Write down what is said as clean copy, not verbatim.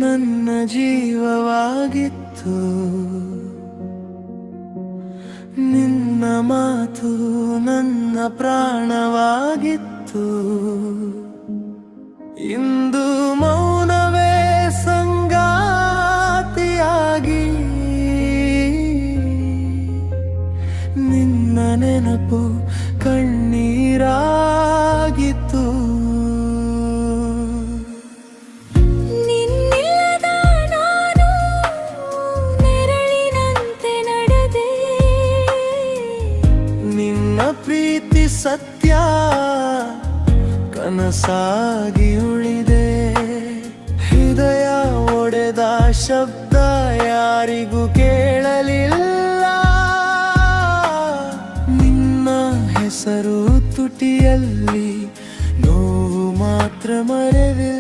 ನನ್ನ ಜೀವವಾಗಿತ್ತು, ನಿನ್ನ ಮಾತು ನನ್ನ ಪ್ರಾಣವಾಗಿತ್ತು. ಇಂದು ಮೌನವೇ ಸಂಗಾತಿಯಾಗಿ, ನಿನ್ನ ನೆನಪು ಕಣ್ಣೀರಾಗಿತ್ತು. ನಿನ್ನಿಲ್ಲದ ನಾನು ನೆರಳಿನಂತೆ ನಡೆದೆ, ನಿನ್ನ ಪ್ರೀತಿ ಸತ್ಯ ಕನಸಾಗಿ ಉಳಿದೆ. ಹೃದಯ ಒಡೆದ ಶಬ್ದ ಯಾರಿಗೂ ಕೇಳಲಿಲ್ಲ, ನಿನ್ನ ಹೆಸರು ತುಟಿಯಲ್ಲಿ ನೋವು ಮಾತ್ರ ಮರೆವಿಲ್ಲ.